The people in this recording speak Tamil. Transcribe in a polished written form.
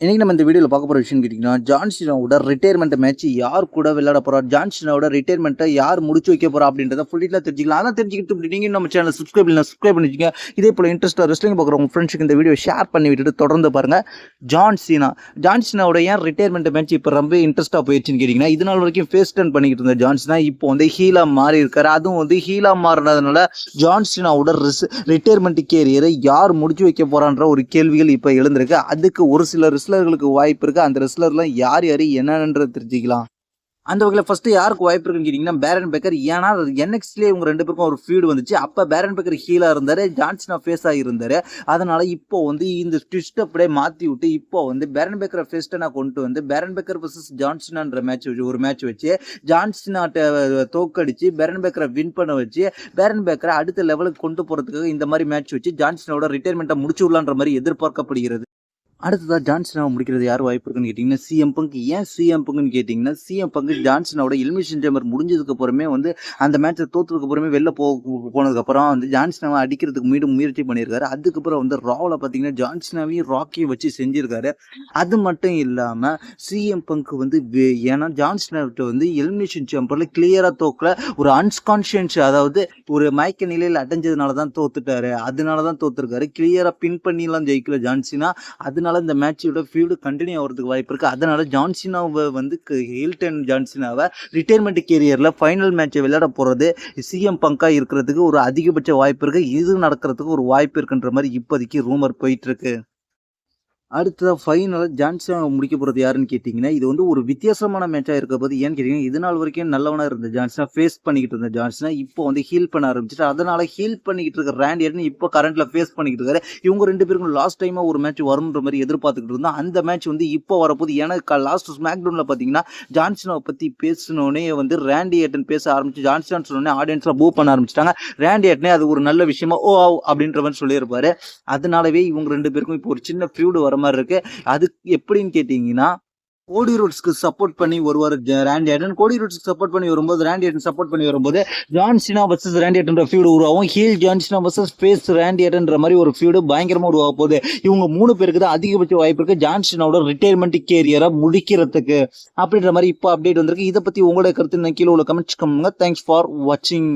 இன்னைக்கு நம்ம இந்த வீடியோவில் பார்க்க போகிற விஷயம் கேட்டிங்கன்னா ஜான் சீனாவோட ரிட்டையர்மெண்ட் மேட்ச் யார் கூட விளையாட போகிறா, ஜான் சீனாவோட ரிட்டையர்மெண்ட்டை யார் முடிச்சு வைக்க போகிறா அப்படின்றத ஃபுல்லாக தெரிஞ்சிக்கலாம். அதான் தெரிஞ்சுக்கிட்டு நீங்கள் நம்ம சேனல் சப்ஸ்கிரைப் பண்ணி வச்சுங்க. இதே போல் இன்ட்ரெஸ்ட்டாக ரெஸ்லிங் பார்க்குற உங்கள் ஃப்ரெண்ட்ஸுக்கு இந்த வீடியோ ஷேர் பண்ணி விட்டுட்டு தொடர்ந்து பாருங்கள். ஜான் சீனாவோட ஏன் ரிட்டையர்மெண்ட் மேட்ச் இப்போ ரொம்ப இன்ட்ரெஸ்ட்டாக போயிடுச்சுன்னு கேட்டிங்கன்னா, இது நாள் வரைக்கும் ஃபேஸ் டர்ன் பண்ணிக்கிட்டு இருந்த ஜான் சீனா இப்போ வந்து ஹீலாக மாறி இருக்காரு. அதுவும் வந்து ஹீலாக மாறினதுனால ஜான் சீனாவோட ரிட்டையர்மெண்ட் கேரியரை யார் முடிச்சு வைக்க போகிறான்ற ஒரு கேள்விகள் இப்போ எழுந்திருக்கு. அதுக்கு ஒரு சில ரெஸ்லர்களுக்கு வாய்ப்பு இருக்கு. அந்த ரெஸ்லர்லாம் யார் என்னன்றது தெரிஞ்சுக்கலாம். அந்த வகையில் ஃபர்ஸ்ட் யாருக்கு வாய்ப்பு இருக்குன்னு கேட்டிங்கன்னா பேரன் பேக்கர். ஏன்னா என்எக்ஸ்லேயே இவங்க ரெண்டு பேருக்கும் ஒரு ஃபீடு வந்துச்சு. அப்போ பேரன் பேக்கர் ஹீலாக இருந்தார், ஜான் சீனா ஃபேஸாக இருந்தார். அதனால் இப்போ வந்து இந்த ட்விஸ்ட் அப்படியே மாற்றி விட்டு இப்போ வந்து பேரன் பேக்கரை ஃபேஸ்ட்டை கொண்டு வந்து பேரன் பேக்கர் வர்சஸ் ஜான் சீனான்ற ஒரு மேட்ச் வச்சு ஜான் சீனாட்ட தோக்கடிச்சு பேரன் பேக்கரை வின் பண்ண வச்சு பேரன் பேக்கரை அடுத்த லெவலுக்கு கொண்டு போகிறதுக்காக இந்த மாதிரி மேட்ச் வச்சு ஜான் சீனாவோட ரிட்டையர்மெண்ட்டை முடிச்சு விடலான்ற மாதிரி எதிர்பார்க்கப்படுகிறது. அடுத்ததாக ஜான் சீனாவை முடிக்கிறது யார் வாய்ப்பு இருக்குன்னு கேட்டிங்கன்னா சிஎம் பங்க். ஏன் சிஎம் பங்குன்னு கேட்டிங்கன்னா சிஎம் பங்க் ஜான் சீனாவோட எலிமினேஷன் சேம்பர் முடிஞ்சதுக்கு அப்புறமே வந்து அந்த மேட்சை தோற்றதுக்கு அப்புறமே வெளில போனதுக்கப்புறம் வந்து ஜான் சீனாவை அடிக்கிறதுக்கு மீண்டும் முயற்சி பண்ணியிருக்காரு. அதுக்கப்புறம் வந்து ராவில் பார்த்தீங்கன்னா ஜான் சீனாவையும் ராக்கியை வச்சு செஞ்சிருக்காரு. அது மட்டும் இல்லாமல் சிஎம் பங்க் வந்து ஏன்னா ஜான் சீனாவிட்ட வந்து எலிமினேஷன் சேம்பரில் கிளியராக தோக்கல, ஒரு அன்கான்ஷியன்ஸ், அதாவது ஒரு மயக்க நிலையில் அடைஞ்சதுனால தான் தோத்துட்டாரு. அதனால தான் தோத்துருக்காரு. கிளியராக பின் பண்ணிலாம் ஜெயிக்கல ஜான் சீனா. அதனால இந்த மேட்சோட ஃபீல்டு கண்டினியூ ஆகிறதுக்கு வாய்ப்பு இருக்குது. அதனால ஜான் சீனாவை வந்து ஹில்டன் ஜான் சீனாவை ரிட்டையர்மெண்ட் கேரியரில் ஃபைனல் மேட்சை விளையாட போகிறது சிஎம் பங்காக இருக்கிறதுக்கு ஒரு அதிகபட்ச வாய்ப்பு இருக்குது. இது நடக்கிறதுக்கு ஒரு வாய்ப்பு இருக்குன்ற மாதிரி இப்போதைக்கு ரூமர் போயிட்டுருக்கு. அடுத்ததாக ஃபைனலாக ஜான் சீனா முடிக்க போகிறது யாருன்னு கேட்டிங்கன்னா, இது வந்து ஒரு வித்தியாசமான மேட்சாக இருக்க போது. ஏன்னு கேட்டிங்கன்னா, இது நாள் வரைக்கும் நல்லவனாக இருந்த ஜான் சீனா, ஃபேஸ் பண்ணிக்கிட்டு இருந்த ஜான் சீனா இப்போ வந்து ஹீல் பண்ண ஆரம்பிச்சிட்டு, அதனால் ஹீல் பண்ணிக்கிட்டு இருக்க ராண்டி ஆர்டன் இப்போ கரண்ட்டில் ஃபேஸ் பண்ணிக்கிட்டு இருக்காரு. இவங்க ரெண்டு பேருக்கும் லாஸ்ட் டைமாக ஒரு மேட்ச் வரும்ன்ற மாதிரி எதிர்பார்த்துக்கிட்டு இருந்தோம். அந்த மேட்ச் வந்து இப்போ வரப்போது. ஏன்னா லாஸ்ட் ஸ்மாக் டவுனில் பார்த்தீங்கன்னா ஜான் சீனாவை பற்றி பேசினோடனே வந்து ராண்டி ஆர்டன் பேச ஆரம்பிச்சு ஜான் சீனா சொன்னோடனே ஆடியன்ஸ்லாம் பூ பண்ண ஆரம்பிச்சிட்டாங்க. ராண்டி ஆர்டனே அது ஒரு நல்ல விஷயமா அப்படின்ற மாதிரி சொல்லியிருப்பாரு. அதனாலவே இவங்க ரெண்டு பேருக்கும் இப்போ ஒரு சின்ன ஃபியூடு வர மாதிரி இருக்கு. அது எப்படின்னு கேட்டீங்கன்னா, கோடி ரோட்ஸ்க்கு சப்போர்ட் பண்ணி வருவார் ராண்டி ஆர்டன். கோடி ரோட்ஸ்க்கு சப்போர்ட் பண்ணி வரும்போது ராண்டி ஆர்டன் சப்போர்ட் பண்ணி வரும்போது ஜான் சீனா வர்சஸ் ராண்டி ஆர்டன்ற ஃபீடு உருவாகும். Heel John Cena versus face Randy ஆர்டன்ற மாதிரி ஒரு ஃபீடு பயங்கரமாக உருவாக போகுது. இவங்க 3 பேருக்கு தான் அதிகபட்ச வாய்ப்பு இருக்கு ஜான் சீனாவோட ரிட்டையர்மெண்ட் கேரியரை முடிக்கிறதுக்கு அப்படின்ற மாதிரி இப்போ அப்டேட் வந்திருக்கு. இதை பற்றி உங்களோட கருத்து கீழே உள்ள கமெண்ட்ஸ் பண்ணுங்க. தேங்க்ஸ் ஃபார் வாட்சிங்.